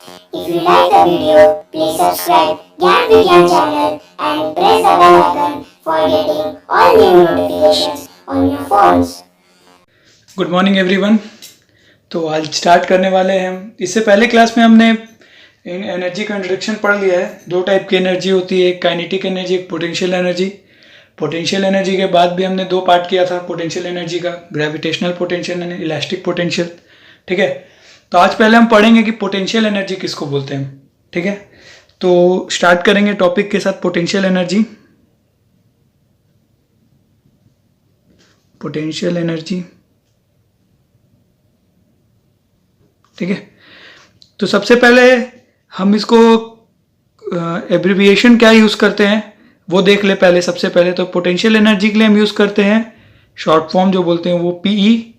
If you like the video, please subscribe Gyan Vigyan channel and press the bell icon for getting all new notifications on your phones. Good morning everyone. तो आज start करने वाले हैं हम। इससे पहले class में हमने एनर्जी का इंट्रोडक्शन पढ़ लिया है। दो टाइप की एनर्जी होती है, एक काइनेटिक एनर्जी, एक पोटेंशियल एनर्जी। पोटेंशियल एनर्जी के बाद भी हमने दो पार्ट किया था पोटेंशियल एनर्जी का, gravitational potential and elastic potential. ठीक है, तो आज पहले हम पढ़ेंगे कि पोटेंशियल एनर्जी किसको बोलते हैं। ठीक है, तो स्टार्ट करेंगे टॉपिक के साथ पोटेंशियल एनर्जी। पोटेंशियल एनर्जी, ठीक है। तो सबसे पहले हम इसको एब्रिविएशन क्या यूज़ करते हैं वो देख ले पहले। सबसे पहले तो पोटेंशियल एनर्जी के लिए हम यूज़ करते हैं शॉर्ट फॉर्म जो बोलते हैं वो पीई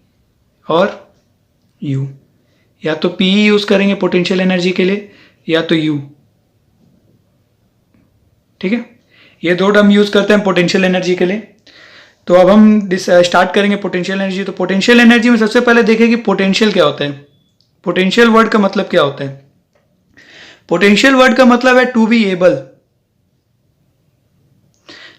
और यू। या तो पीई यूज़ करेंगे पोटेंशियल एनर्जी के लिए या तो यू। ठीक है, ये दो टर्म यूज़ करते हैं पोटेंशियल एनर्जी के लिए। तो अब हम स्टार्ट करेंगे पोटेंशियल एनर्जी। तो पोटेंशियल एनर्जी में सबसे पहले देखें कि पोटेंशियल क्या होता है। पोटेंशियल वर्ड का मतलब क्या होता है। पोटेंशियल वर्ड का मतलब है टू बी एबल।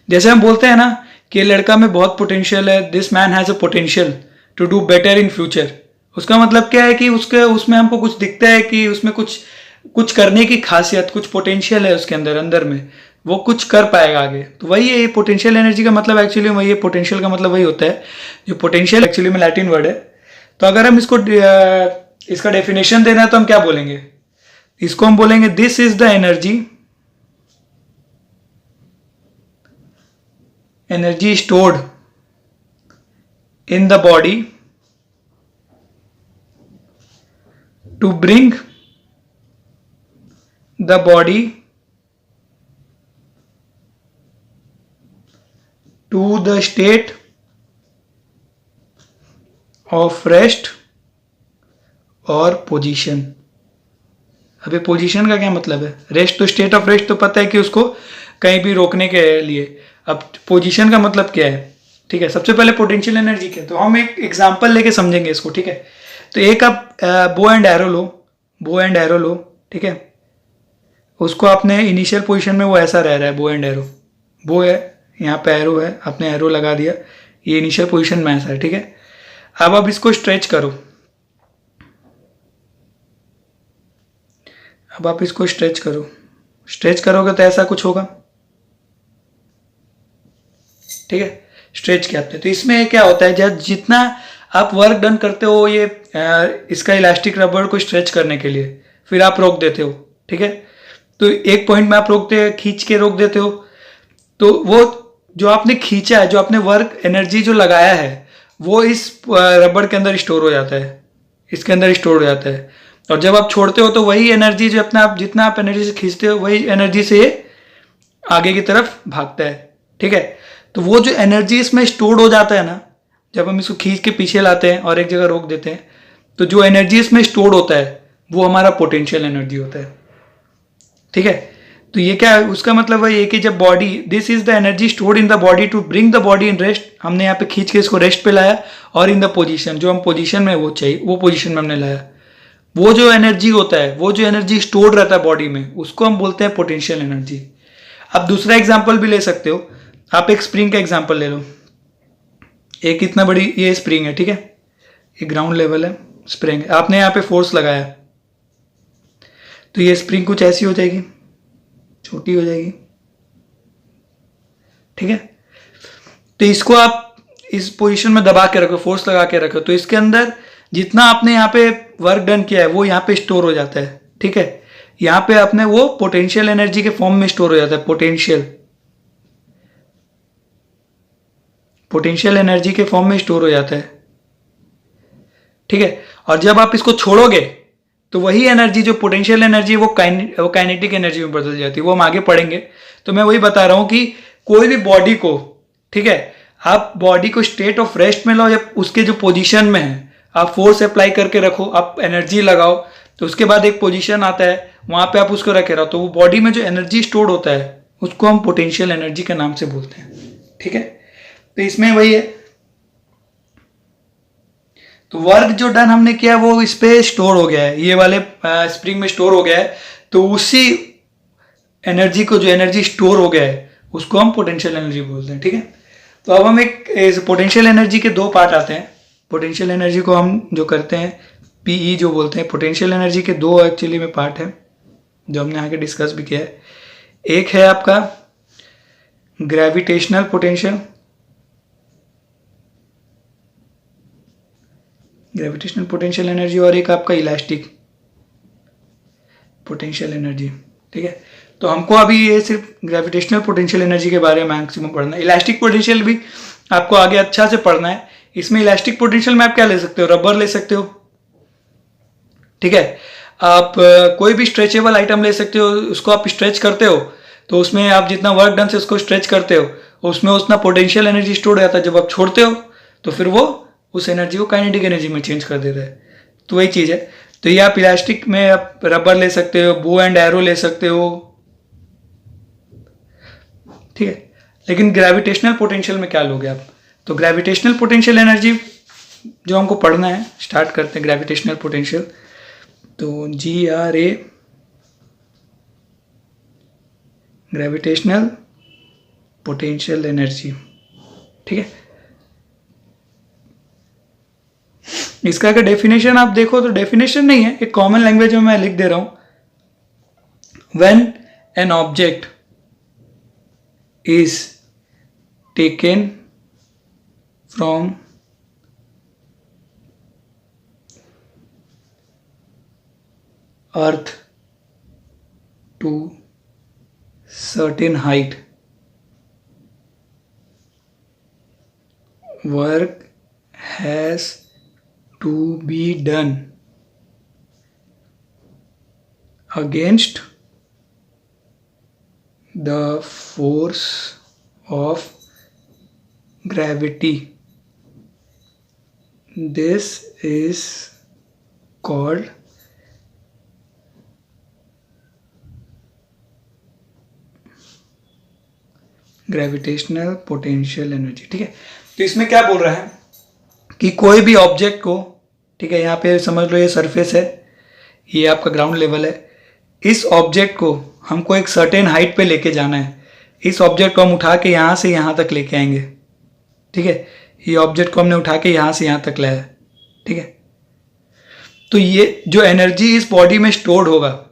जैसे हम बोलते हैं ना कि लड़का में बहुत पोटेंशियल है, this man has a potential to do better in future. उसका मतलब क्या है कि उसमें हमको कुछ दिखता है कि उसमें कुछ करने की खासियत, कुछ पोटेंशियल है उसके अंदर में, वो कुछ कर पाएगा आगे। तो वही है पोटेंशियल एनर्जी का मतलब। एक्चुअली वही है, पोटेंशियल का मतलब वही होता है। जो पोटेंशियल एक्चुअली में लैटिन वर्ड है। तो अगर हम इसका डेफिनेशन देना है तो हम क्या बोलेंगे, इसको हम बोलेंगे this is the energy stored in the body to bring the body to the state of rest और पोजीशन। अभी पोजीशन का क्या मतलब है। रेस्ट तो स्टेट ऑफ रेस्ट तो पता है कि उसको कहीं भी रोकने के लिए। अब पोजीशन का मतलब क्या है। ठीक है, सबसे पहले पोटेंशियल एनर्जी क्या है तो हम एक एग्जांपल लेके समझेंगे इसको। ठीक है, तो एक आप बो एंड एरो लो। ठीक है, उसको आपने इनिशियल पोजीशन में वो ऐसा रह रहा है, बो एंड एरो। बो है, यहाँ पे एरो है, आपने एरो लगा दिया, ये इनिशियल पोजीशन में ऐसा है। ठीक है, अब आप इसको स्ट्रेच करो। अब आप इसको स्ट्रेच करोगे तो ऐसा कुछ होगा। ठीक है, स्ट्रेच क्या होता है। तो इसमें क्या होता है, जब जितना आप वर्क डन करते हो ये इसका इलास्टिक रबर को स्ट्रेच करने के लिए, फिर आप रोक देते हो। ठीक है, तो एक पॉइंट में आप खींच के रोक देते हो। तो वो जो आपने खींचा है, जो आपने वर्क एनर्जी जो लगाया है, वो इस रबर के अंदर स्टोर हो जाता है, इसके अंदर स्टोर हो जाता है। और जब आप छोड़ते हो तो वही एनर्जी जो जितना आप एनर्जी से खींचते हो, वही एनर्जी से आगे की तरफ भागता है। ठीक है, तो वो जो एनर्जी इसमें स्टोर्ड हो जाता है ना, जब हम इसको खींच के पीछे लाते हैं और एक जगह रोक देते हैं, तो जो एनर्जी इसमें स्टोर्ड होता है वो हमारा पोटेंशियल एनर्जी होता है। ठीक है, तो ये क्या है, उसका मतलब है ये कि जब body, this is the energy stored in the body to bring the body in rest. हमने यहाँ पे खींच के इसको रेस्ट पे लाया, और इन द पोजीशन, जो हम पोजीशन में वो चाहिए वो पोजीशन में हमने लाया। वो जो एनर्जी होता है, वो जो एनर्जी स्टोर्ड रहता है बॉडी में, उसको हम बोलते हैं पोटेंशियल एनर्जी। अब दूसरा एग्जांपल भी ले सकते हो। आप एक स्प्रिंग का एग्जांपल ले लो। एक इतना बड़ी ये स्प्रिंग है। ठीक है, ये ग्राउंड लेवल है, स्प्रिंग, आपने यहाँ पे फोर्स लगाया, तो ये स्प्रिंग कुछ ऐसी हो जाएगी, छोटी हो जाएगी। ठीक है, तो इसको आप इस पोजीशन में दबा के रखो, फोर्स लगा के रखो, तो इसके अंदर जितना आपने यहाँ पे वर्क डन किया है वो यहाँ पे स्टोर हो जाता है। ठीक है, यहाँ पे आपने वो पोटेंशियल एनर्जी के फॉर्म में स्टोर हो जाता है, पोटेंशियल एनर्जी के फॉर्म में स्टोर हो जाता है। ठीक है, और जब आप इसको छोड़ोगे तो वही एनर्जी जो पोटेंशियल एनर्जी वो काइनेटिक एनर्जी में बदल जाती है। वो हम आगे पढ़ेंगे। तो मैं वही बता रहा हूं कि कोई भी बॉडी को, ठीक है, आप बॉडी को स्टेट ऑफ रेस्ट में लो, या उसके जो पोजीशन में है आप फोर्स अप्लाई करके रखो, आप एनर्जी लगाओ, तो उसके बाद एक पोजीशन आता है, वहां पे आप उसको रखे रहो, तो वो बॉडी में जो एनर्जी स्टोर्ड होता है उसको हम पोटेंशियल एनर्जी के नाम से बोलते हैं। ठीक है, तो इसमें वही है। तो वर्क जो डन हमने किया वो इस पे स्टोर हो गया है, ये वाले स्प्रिंग में स्टोर हो गया है। तो उसी एनर्जी को, जो एनर्जी स्टोर हो गया है, उसको हम पोटेंशियल एनर्जी बोलते हैं। ठीक है, तो अब हम एक पोटेंशियल एनर्जी के दो पार्ट आते हैं। पोटेंशियल एनर्जी को हम जो करते हैं पीई जो बोलते हैं, पोटेंशियल एनर्जी के दो एक्चुअली में पार्ट है जो हमने आगे डिस्कस भी किया है। एक है आपका gravitational potential, gravitational potential energy, और एक आपका इलास्टिक पोटेंशियल एनर्जी। ठीक है, तो हमको अभी ये सिर्फ ग्रेविटेशनल पोटेंशियल एनर्जी के बारे में मैक्सिमम पढ़ना है। इलास्टिक पोटेंशियल भी आपको आगे अच्छा से पढ़ना है। इसमें इलास्टिक पोटेंशियल में आप क्या ले सकते हो, रबर ले सकते हो। ठीक है, आप कोई भी स्ट्रेचेबल आइटम ले सकते हो, उसको आप स्ट्रेच करते हो तो उसमें आप जितना वर्क डन से उसको स्ट्रेच करते हो उसमें उतना पोटेंशियल एनर्जी स्टोर हो जाता है। जब आप छोड़ते हो तो फिर वो उस एनर्जी को काइनेटिक एनर्जी में चेंज कर देता है। तो वही चीज़ है। तो ये आप इलास्टिक में आप रबर ले सकते हो, बो एंड एरो ले सकते हो। ठीक है, लेकिन ग्रेविटेशनल पोटेंशियल में क्या लोगे आप? तो ग्रेविटेशनल पोटेंशियल एनर्जी जो हमको पढ़ना है, स्टार्ट करते हैं ग्रेविटेशनल पोटेंशियल। तो GRA ग्रेविटेशनल पोटेंशियल एनर्जी। ठीक है, इसका अगर डेफिनेशन आप देखो तो डेफिनेशन नहीं है, एक कॉमन लैंग्वेज में मैं लिख दे रहा हूं। When an object is taken from earth to certain height, work has to be done against the force of gravity. This is called gravitational potential energy. ठीक है, तो इसमें क्या बोल रहा है कि कोई भी ऑब्जेक्ट को, ठीक है, यहाँ पे समझ लो ये सरफेस है, ये आपका ग्राउंड लेवल है। इस ऑब्जेक्ट को हमको एक सर्टेन हाइट पे लेके जाना है। इस ऑब्जेक्ट को हम उठा के यहाँ से यहाँ तक लेके आएंगे। ठीक है, ये ऑब्जेक्ट को हमने उठा के यहाँ से यहाँ तक लाया। ठीक है, तो ये जो एनर्जी इस बॉडी में स्टोर्ड होगा,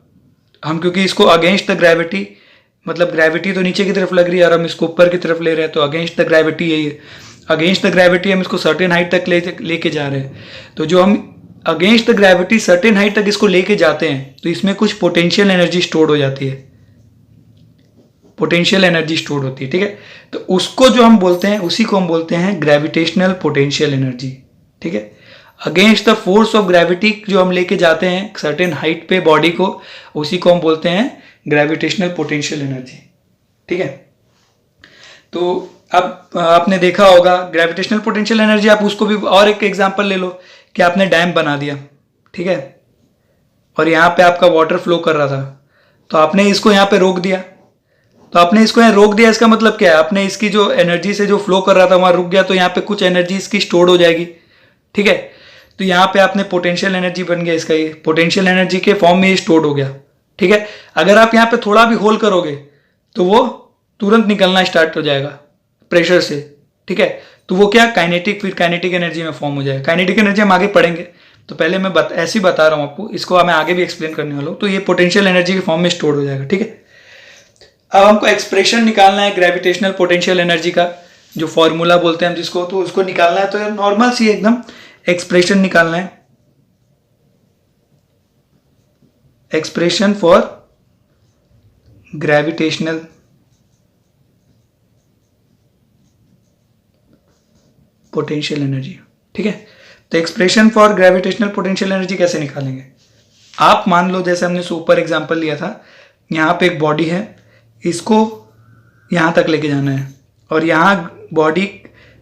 हम क्योंकि इसको अगेंस्ट द ग्रेविटी, मतलब ग्रेविटी तो नीचे की तरफ लग रही है और हम इसको ऊपर की तरफ ले रहे हैं, तो अगेंस्ट द ग्रेविटी यही है। अगेंस्ट द ग्रेविटी हम इसको सर्टेन हाइट तक लेके जा रहे हैं। तो जो हम against the gravity certain height तक इसको लेके जाते हैं तो इसमें कुछ पोटेंशियल एनर्जी स्टोर्ड हो जाती है, पोटेंशियल एनर्जी स्टोर्ड होती है। ठीक है, तो उसको जो हम बोलते हैं, उसी को हम बोलते हैं ग्रेविटेशनल पोटेंशियल एनर्जी। ठीक है, against the force of gravity जो हम लेके जाते हैं सर्टेन हाइट पे बॉडी को, उसी को हम बोलते हैं ग्रेविटेशनल पोटेंशियल एनर्जी। ठीक है, तो अब आपने देखा होगा ग्रेविटेशनल पोटेंशियल एनर्जी, आप उसको भी और एक एग्जांपल ले लो कि आपने डैम बना दिया। ठीक है, और यहाँ पे आपका वाटर फ्लो कर रहा था, तो आपने इसको यहाँ पे रोक दिया। तो आपने इसको यहाँ रोक दिया, इसका मतलब क्या है? आपने इसकी जो एनर्जी से जो फ्लो कर रहा था वहाँ रुक गया, तो यहाँ पे कुछ एनर्जी इसकी स्टोर्ड हो जाएगी। ठीक है, तो यहाँ पे आपने पोटेंशियल एनर्जी बन गया इसका, ये पोटेंशियल एनर्जी के फॉर्म में ये स्टोर्ड हो गया। ठीक है, अगर आप यहाँ पे थोड़ा भी होल करोगे तो वो तुरंत निकलना स्टार्ट हो जाएगा प्रेशर से। ठीक है, तो वो क्या, काइनेटिक, फिर काइनेटिक एनर्जी में फॉर्म हो जाएगा। काइनेटिक एनर्जी हम आगे पढ़ेंगे, तो पहले मैं ऐसे ही बता रहा हूँ आपको, इसको मैं आगे भी एक्सप्लेन करने वाला हूँ। तो ये पोटेंशियल एनर्जी के फॉर्म में स्टोर हो जाएगा। ठीक है, अब हमको एक्सप्रेशन निकालना है ग्रेविटेशनल पोटेंशियल एनर्जी का, जो फॉर्मूला बोलते हैं हम जिसको, तो उसको निकालना है। तो नॉर्मल सी एकदम एक्सप्रेशन निकालना है, expression for gravitational potential energy. ठीक है, तो expression for gravitational potential energy कैसे निकालेंगे? आप मान लो जैसे हमने सुपर एग्जांपल लिया था, यहाँ पे एक बॉडी है, इसको यहाँ तक लेके जाना है, और यहाँ बॉडी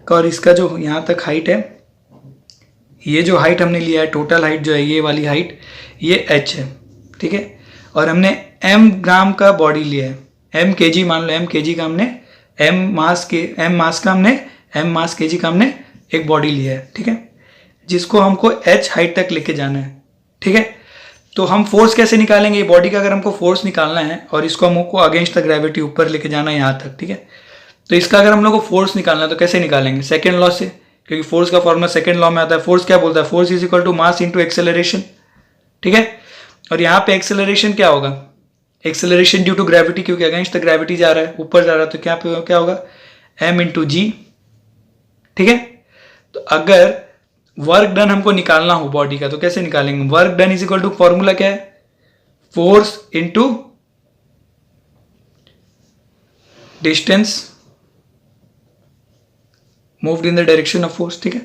का और इसका जो यहाँ तक हाइट है, ये जो हाइट हमने लिया है, टोटल हाइट जो है ये वाली हाइट, ये h है। ठीक है, और हमने m ग्राम का बॉडी लिया है, m kg मान लो, m kg का हमने m मास kg का हमने एक बॉडी लिया है। ठीक है, जिसको हमको h हाइट तक लेके जाना है, ठीक है। तो हम फोर्स कैसे निकालेंगे, बॉडी का अगर हमको फोर्स निकालना है और इसको हमको अगेंस्ट द ग्रेविटी ऊपर लेके जाना है यहाँ तक, ठीक है। तो इसका अगर हम लोग को फोर्स निकालना है तो कैसे निकालेंगे, सेकेंड लॉ से, क्योंकि फोर्स का फॉर्मूला सेकेंड लॉ में आता है। फोर्स क्या बोलता है, force is equal to mass into acceleration, ठीक है। और यहाँ पे एक्सेलरेशन क्या होगा, एक्सेलरेशन ड्यू टू ग्रेविटी, क्योंकि अगेंस्ट द ग्रेविटी जा रहा है, ऊपर जा रहा है, तो क्या होगा m इंटू जी, ठीक है। तो अगर वर्क डन हमको निकालना हो बॉडी का तो कैसे निकालेंगे, work done is equal to formula क्या है, force into distance moved in the direction of force, ठीक है।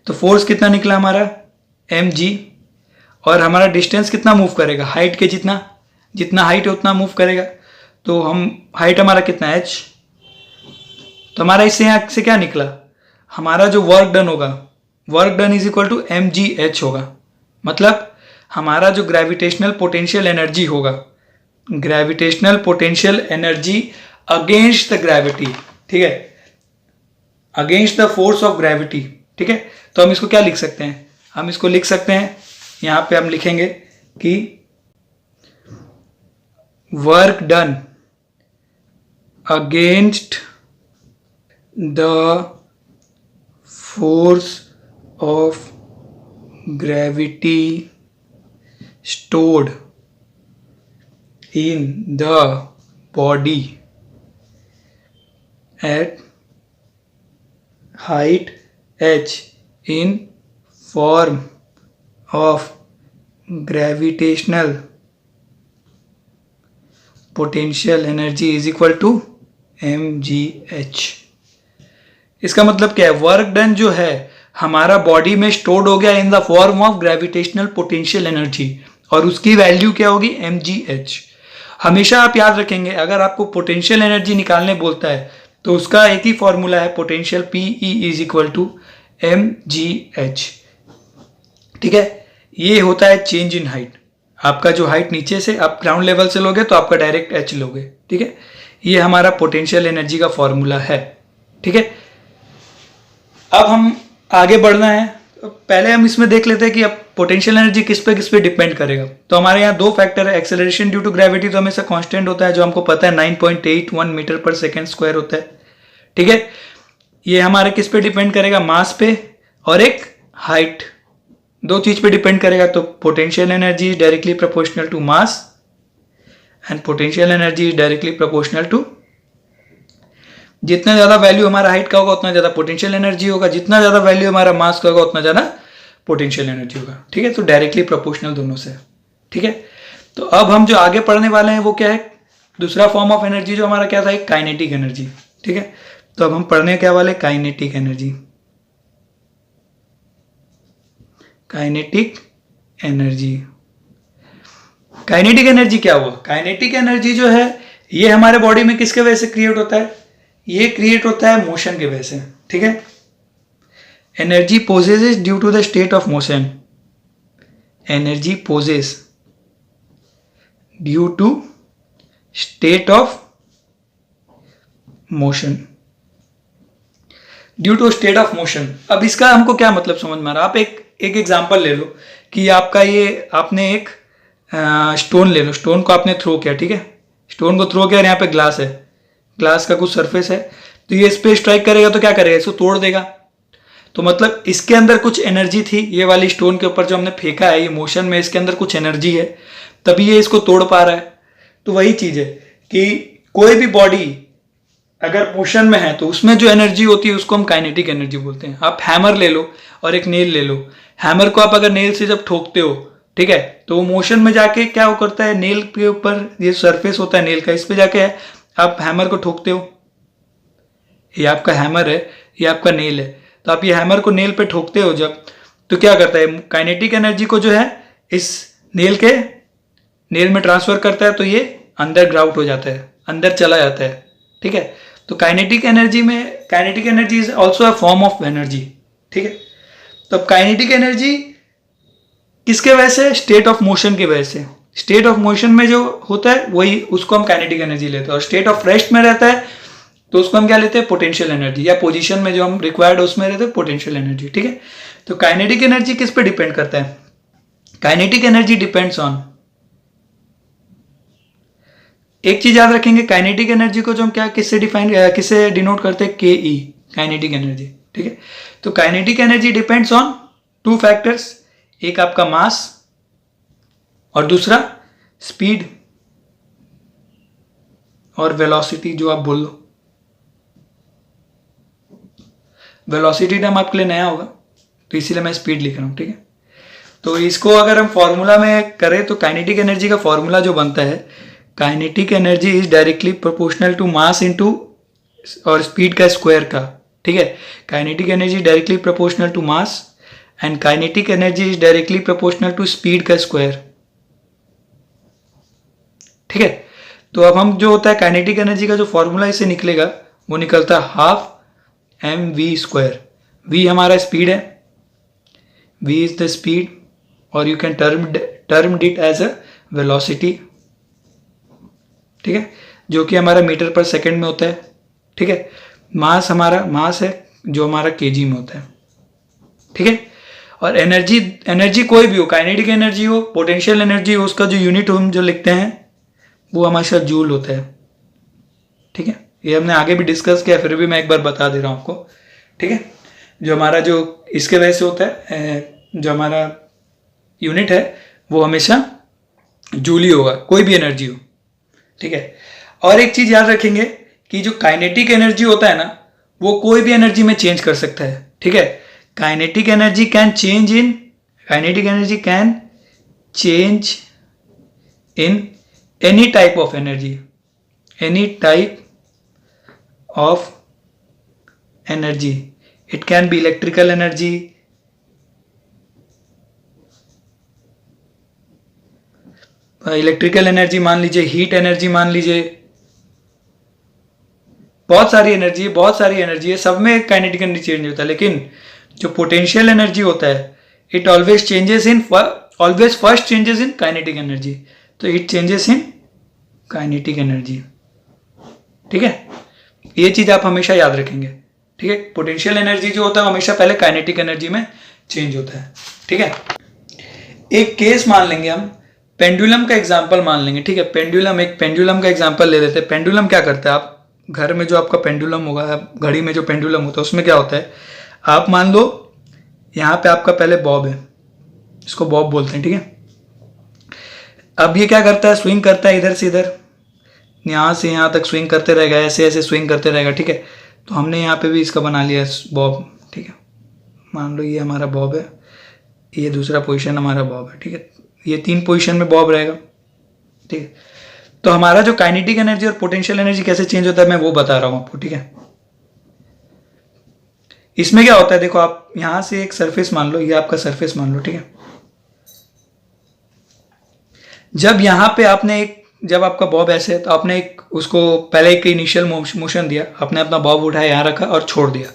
तो फोर्स कितना निकला हमारा mg, और हमारा डिस्टेंस कितना मूव करेगा, हाइट के जितना हाइट है उतना मूव करेगा। तो हम हाइट हमारा कितना h, तो हमारा इससे यहाँ से क्या निकला, हमारा जो वर्क डन होगा, work done is equal to mgh होगा। मतलब हमारा जो ग्रेविटेशनल पोटेंशियल एनर्जी होगा, gravitational potential energy against the gravity, ठीक है, against the force of gravity, ठीक है। तो हम इसको क्या लिख सकते हैं, हम इसको लिख सकते हैं, यहाँ पे हम लिखेंगे कि work done against the force of gravity stored in the body at height h in form of gravitational potential energy is equal to mgh। इसका मतलब क्या है, वर्क डन जो है हमारा बॉडी में स्टोर्ड हो गया in the form of gravitational potential energy, और उसकी वैल्यू क्या होगी mgh। हमेशा आप याद रखेंगे अगर आपको पोटेंशियल एनर्जी निकालने बोलता है तो उसका एक ही फॉर्मूला है, potential Pe is equal to mgh, ठीक है। ये होता है चेंज इन हाइट, आपका जो हाइट नीचे से आप ग्राउंड लेवल से लोगे तो आपका डायरेक्ट h लोगे, ठीक है। ये हमारा पोटेंशियल एनर्जी का फॉर्मूला है, ठीक है। अब हम आगे बढ़ना है, पहले हम इसमें देख लेते हैं कि अब पोटेंशियल एनर्जी किस पे डिपेंड करेगा। तो हमारे यहाँ दो फैक्टर है, एक्सेलरेशन ड्यू टू ग्रेविटी तो हमेशा कांस्टेंट होता है, जो हमको पता है 9.81 मीटर पर सेकेंड स्क्वायर होता है, ठीक है। ये हमारे किस पे डिपेंड करेगा, मास पे और एक हाइट, दो चीज पे डिपेंड करेगा। तो potential energy is directly proportional to mass and potential energy is directly proportional to, जितना ज्यादा वैल्यू हमारा हाइट का होगा उतना ज्यादा पोटेंशियल एनर्जी होगा, जितना ज्यादा वैल्यू हमारा मास का होगा उतना ज्यादा पोटेंशियल एनर्जी होगा, ठीक है। तो डायरेक्टली प्रोपोर्शनल दोनों से, ठीक है। तो अब हम जो आगे पढ़ने वाले हैं वो क्या है, दूसरा फॉर्म ऑफ एनर्जी जो हमारा क्या था, एक काइनेटिक एनर्जी, ठीक है। तो अब हम पढ़ने क्या वाले, kinetic energy. Kinetic energy, kinetic energy क्या हुआ, काइनेटिक एनर्जी जो है ये हमारे बॉडी में किसके वजह से क्रिएट होता है, ये क्रिएट होता है मोशन के वजह से, ठीक है। Energy possesses due to the state of motion, energy possess due to state of motion, due to state of motion. अब इसका हमको क्या मतलब समझ में आ रहा है, आप एक एग्जांपल ले लो कि आपका ये, आपने एक स्टोन ले लो, स्टोन को आपने थ्रो किया, ठीक है, स्टोन को थ्रो किया और यहाँ पे ग्लास है, ग्लास का कुछ सरफेस है, तो ये इस पे स्ट्राइक करेगा तो क्या करेगा, इसको तोड़ देगा। तो मतलब इसके अंदर कुछ एनर्जी थी, ये वाली स्टोन के ऊपर जो हमने फेंका है, ये मोशन में इसके अंदर कुछ एनर्जी है, तभी ये इसको तोड़ पा रहा है। तो वही चीज है कि कोई भी बॉडी अगर मोशन में है तो उसमें जो एनर्जी होती है उसको हम काइनेटिक एनर्जी बोलते हैं। आप हैमर ले लो और एक नेल ले लो, हैमर को आप अगर नेल से जब ठोकते हो, ठीक है, तो वो मोशन में जाके क्या वो करता है, नेल के ऊपर ये सरफेस होता है नेल का, इस पे जाके आप हैमर को ठोकते हो, ये आपका हैमर है, ये आपका नेल है, तो आप ये हैमर को नेल पे ठोकते हो जब, तो क्या करता है, काइनेटिक एनर्जी को जो है इस नेल में ट्रांसफर करता है, तो ये अंदर ग्राउट हो जाता है, अंदर चला जाता है, ठीक है। तो काइनेटिक एनर्जी में, kinetic energy is also a form of energy, ठीक है। तो काइनेटिक एनर्जी किसके वजह से, स्टेट ऑफ मोशन की वजह से, स्टेट ऑफ मोशन में जो होता है वही, उसको हम काइनेटिक एनर्जी लेते हैं। और स्टेट ऑफ रेस्ट में रहता है तो उसको हम क्या लेते हैं, पोटेंशियल एनर्जी, या पोजीशन में जो हम रिक्वायर्ड उसमें रहते हैं पोटेंशियल एनर्जी, ठीक है। तो काइनेटिक एनर्जी किस पे डिपेंड करता है, काइनेटिक एनर्जी डिपेंड्स ऑन, एक चीज याद रखेंगे, काइनेटिक एनर्जी को जो हम क्या किससे डिनोट करते हैं, के ई, काइनेटिक एनर्जी, ठीक है। तो kinetic energy depends on two factors, एक आपका मास और दूसरा स्पीड और वेलोसिटी, जो आप बोल लो। वेलोसिटी टर्म आपके लिए नया होगा तो इसीलिए मैं स्पीड लिख रहा हूं, ठीक है। तो इसको अगर हम फॉर्मूला में करें तो काइनेटिक एनर्जी का फॉर्मूला जो बनता है, kinetic energy is directly proportional to mass into और स्पीड का स्क्वायर का, ठीक है। Kinetic energy directly proportional to mass and kinetic energy is directly proportional to speed का स्क्वायर, ठीक है। तो अब हम जो होता है काइनेटिक एनर्जी का जो फॉर्मूला इससे निकलेगा वो निकलता है half M V square. V हमारा स्पीड है, वी इज द स्पीड, और you can term it as a velocity, ठीक है, जो कि हमारा मीटर पर सेकंड में होता है, ठीक है। मास हमारा मास है जो हमारा केजी में होता है, ठीक है। और एनर्जी कोई भी हो, काइनेटिक एनर्जी हो, पोटेंशियल एनर्जी हो, उसका जो यूनिट हम जो लिखते हैं वो हमारा जूल होता है, ठीक है। ये हमने आगे भी डिस्कस किया, फिर भी मैं एक बार बता दे रहा हूं आपको, ठीक है। जो हमारा जो इसके वजह से होता है, जो हमारा यूनिट है वो हमेशा जूल ही होगा, कोई भी एनर्जी हो, ठीक है। और एक चीज याद रखेंगे कि जो काइनेटिक एनर्जी होता है ना वो कोई भी एनर्जी में चेंज कर सकता है, ठीक है। Kinetic energy can change in any type of energy, it can be electrical energy, मान लीजिए, हीट एनर्जी मान लीजिए, बहुत सारी एनर्जी है, सब में काइनेटिक एनर्जी चेंज होता है। लेकिन जो पोटेंशियल एनर्जी होता है it always first changes in kinetic energy, तो it changes in kinetic energy, ठीक है। ये चीज आप हमेशा याद रखेंगे, ठीक है। पोटेंशियल एनर्जी जो होता है हमेशा पहले काइनेटिक एनर्जी में चेंज होता है, ठीक है। एक केस मान लेंगे हम, पेंडुलम का एग्जांपल मान लेंगे, ठीक है। पेंडुलम का एग्जांपल ले लेते हैं। पेंडुलम क्या करता है, आप घर में जो आपका पेंडुलम होगा, घड़ी में जो पेंडुलम होता है उसमें क्या होता है, आप मान लो यहाँ पे आपका पहले बॉब है, इसको बॉब बोलते हैं, ठीक है। अब ये क्या करता है, स्विंग करता है इधर से इधर, यहाँ से यहाँ तक स्विंग करते रहेगा, ऐसे ऐसे स्विंग करते रहेगा, ठीक है। तो हमने यहाँ पे भी इसका बना लिया बॉब, ठीक है। मान लो ये हमारा बॉब है, ये दूसरा पोजीशन हमारा बॉब है, ठीक है। ये 3 पोजीशन में बॉब रहेगा, ठीक है। तो हमारा जो काइनेटिक एनर्जी और पोटेंशियल एनर्जी कैसे चेंज होता है मैं वो बता रहा हूं आपको, ठीक है। इसमें क्या होता है, देखो आप यहां से एक सरफेस मान लो, ये आपका सरफेस मान लो, ठीक है। जब यहां पे जब आपका बॉब ऐसे है तो आपने उसको पहले एक इनिशियल मोशन दिया, आपने अपना बॉब उठाया, यहां रखा और छोड़ दिया।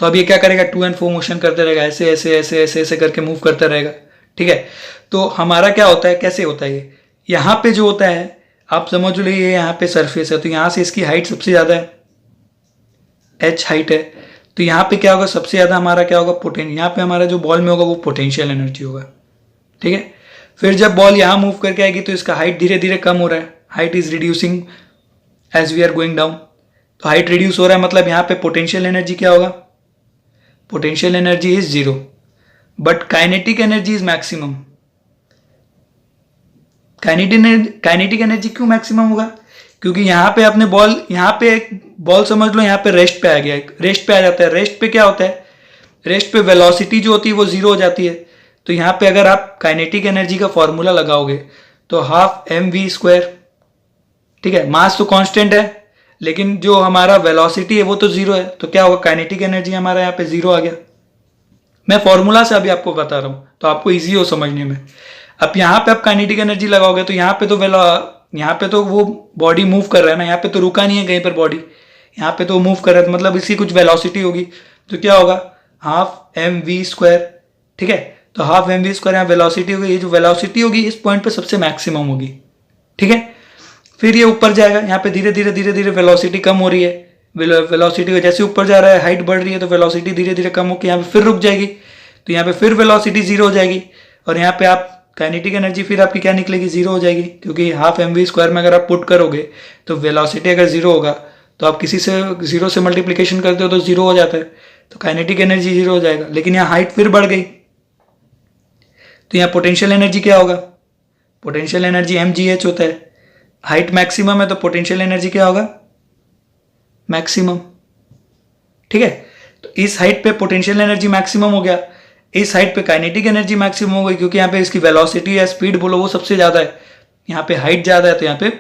तो अब ये क्या करेगा, 2 and 4 मोशन करते रहेगा, ऐसे ऐसे ऐसे ऐसे ऐसे करके मूव करता रहेगा, ठीक है। तो हमारा क्या होता है, कैसे होता है ये, यहाँ पे जो होता है आप समझ लो, ये यहाँ पे सरफेस है तो यहाँ से इसकी हाइट सबसे ज़्यादा है, h हाइट है। तो यहाँ पे क्या होगा, सबसे ज़्यादा हमारा क्या होगा, यहाँ पे हमारा जो बॉल में होगा वो पोटेंशियल एनर्जी होगा, ठीक है। फिर जब बॉल यहाँ मूव करके आएगी तो इसका हाइट धीरे धीरे कम हो रहा है, height is reducing as we are going down. तो हाइट रिड्यूस हो रहा है, मतलब यहाँ पे पोटेंशियल एनर्जी क्या होगा, potential energy is 0, but kinetic energy is maximum. Kinetic energy क्यों मैक्सिमम होगा, क्योंकि यहाँ पे अपने यहाँ पे एक बॉल समझ लो, यहाँ पे रेस्ट पे आ गया, रेस्ट पे आ जाता है। रेस्ट पे क्या होता है, रेस्ट पे वेलोसिटी जो होती है वो 0 हो जाती है। तो यहाँ पे अगर आप काइनेटिक एनर्जी का फॉर्मूला लगाओगे तो हाफ mv², ठीक है। मास तो कांस्टेंट है लेकिन जो हमारा वेलोसिटी है वो तो 0 है, तो क्या होगा, काइनेटिक एनर्जी हमारा यहाँ पे 0 आ गया। मैं फॉर्मूला से अभी आपको बता रहा हूँ तो आपको ईजी हो समझने में। अब यहाँ पे आप काइनेटिक एनर्जी लगाओगे तो यहाँ पे तो वो बॉडी मूव कर रहा है ना, यहाँ पे तो रुका नहीं है कहीं पर बॉडी, यहाँ पे तो मूव कर रहा है, मतलब इसकी कुछ वेलोसिटी होगी। तो क्या होगा, हाफ mv², ठीक है। तो हाफ mv² यहाँ वेलोसिटी होगी, ये जो वेलोसिटी होगी इस पॉइंट पे सबसे मैक्सिमम होगी, ठीक है। फिर ये ऊपर जाएगा, यहाँ पे धीरे धीरे वेलोसिटी कम हो रही है, वेलोसिटी जैसे ऊपर जा रहा है, हाइट बढ़ रही है, तो वेलोसिटी धीरे धीरे कम होकर यहाँ पे फिर रुक जाएगी, तो यहाँ पे फिर वेलोसिटी जीरो हो जाएगी, और यहाँ पे आप काइनेटिक एनर्जी फिर आपकी क्या निकलेगी, जीरो हो जाएगी, क्योंकि हाफ mv² में अगर आप पुट करोगे तो वेलोसिटी अगर जीरो होगा तो आप किसी से जीरो से मल्टीप्लिकेशन करते हो तो जीरो हो जाता है, तो काइनेटिक एनर्जी जीरो हो जाएगा। लेकिन यहाँ हाइट फिर बढ़ गई, तो यहाँ पोटेंशियल एनर्जी क्या होगा, पोटेंशियल एनर्जी mgh होता है। हाइट मैक्सिमम है तो पोटेंशियल एनर्जी क्या होगा, मैक्सिमम। ठीक है, तो इस हाइट पे पोटेंशियल एनर्जी मैक्सिमम हो गया, इस हाइट पे काइनेटिक एनर्जी मैक्सिमम हो गई, क्योंकि यहाँ पे इसकी वेलोसिटी या स्पीड बोलो वो सबसे ज़्यादा है, यहाँ पे हाइट ज़्यादा है, तो यहाँ पे,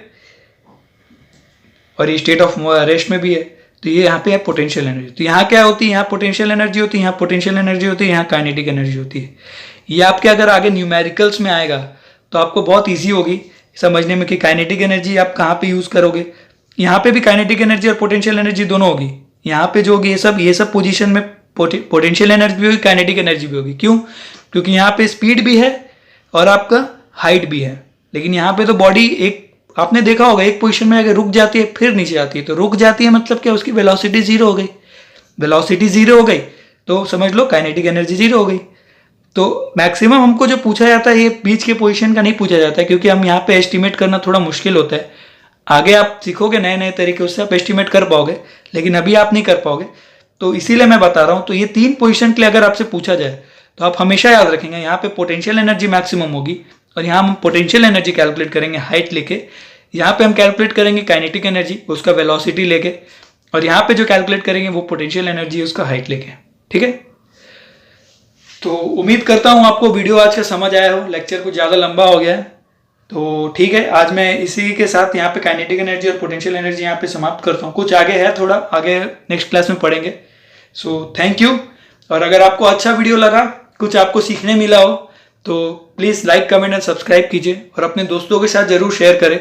और ये स्टेट ऑफ रेस्ट में भी है, तो ये यहाँ पे है पोटेंशियल एनर्जी। तो यहाँ क्या होती है, यहाँ पोटेंशियल एनर्जी होती है, यहाँ पोटेंशियल एनर्जी होती है, यहाँ काइनेटिक एनर्जी होती है। ये आपके अगर आगे न्यूमेरिकल्स में आएगा तो आपको बहुत ईजी होगी समझने में कि काइनेटिक एनर्जी आप कहाँ पे यूज़ करोगे। यहाँ पे भी काइनेटिक एनर्जी और पोटेंशियल एनर्जी दोनों होगी, यहाँ पे जो होगी ये सब पोजीशन में पोटेंशियल एनर्जी भी होगी, काइनेटिक एनर्जी भी होगी। क्यों, क्योंकि यहाँ पे स्पीड भी है और आपका हाइट भी है। लेकिन यहाँ पे तो बॉडी एक, आपने देखा होगा एक पोजीशन में अगर रुक जाती है फिर नीचे आती है, तो रुक जाती है मतलब क्या, उसकी वेलोसिटी जीरो हो गई, वेलोसिटी जीरो हो गई तो समझ लो काइनेटिक एनर्जी जीरो हो गई। तो मैक्सिमम हमको जो पूछा जाता है ये बीच के पोजीशन का नहीं पूछा जाता है, क्योंकि हम यहाँ पे एस्टिमेट करना थोड़ा मुश्किल होता है। आगे आप सीखोगे नए नए तरीके, उससे आप एस्टिमेट कर पाओगे, लेकिन अभी आप नहीं कर पाओगे, तो इसीलिए मैं बता रहा हूँ। तो ये 3 पोजीशन के लिए अगर आपसे पूछा जाए तो आप हमेशा याद रखेंगे, यहाँ पे पोटेंशियल एनर्जी मैक्सिमम होगी, और यहाँ हम पोटेंशियल एनर्जी कैलकुलेट करेंगे हाइट लेके, यहाँ पे हम कैलकुलेट करेंगे काइनेटिक एनर्जी उसका वेलोसिटी लेके, और यहाँ पे जो कैलकुलेट करेंगे वो पोटेंशियल एनर्जी उसका हाइट लेके। ठीक है, तो उम्मीद करता हूँ आपको वीडियो आज का समझ आया हो। लेक्चर कुछ ज़्यादा लंबा हो गया है, तो ठीक है, आज मैं इसी के साथ यहाँ पे काइनेटिक एनर्जी और पोटेंशियल एनर्जी यहाँ पे समाप्त करता हूँ। कुछ आगे है, थोड़ा आगे नेक्स्ट क्लास में पढ़ेंगे। So thank you. और अगर आपको अच्छा वीडियो लगा, कुछ आपको सीखने मिला हो, तो please like, comment and subscribe कीजिए, और अपने दोस्तों के साथ ज़रूर शेयर करें।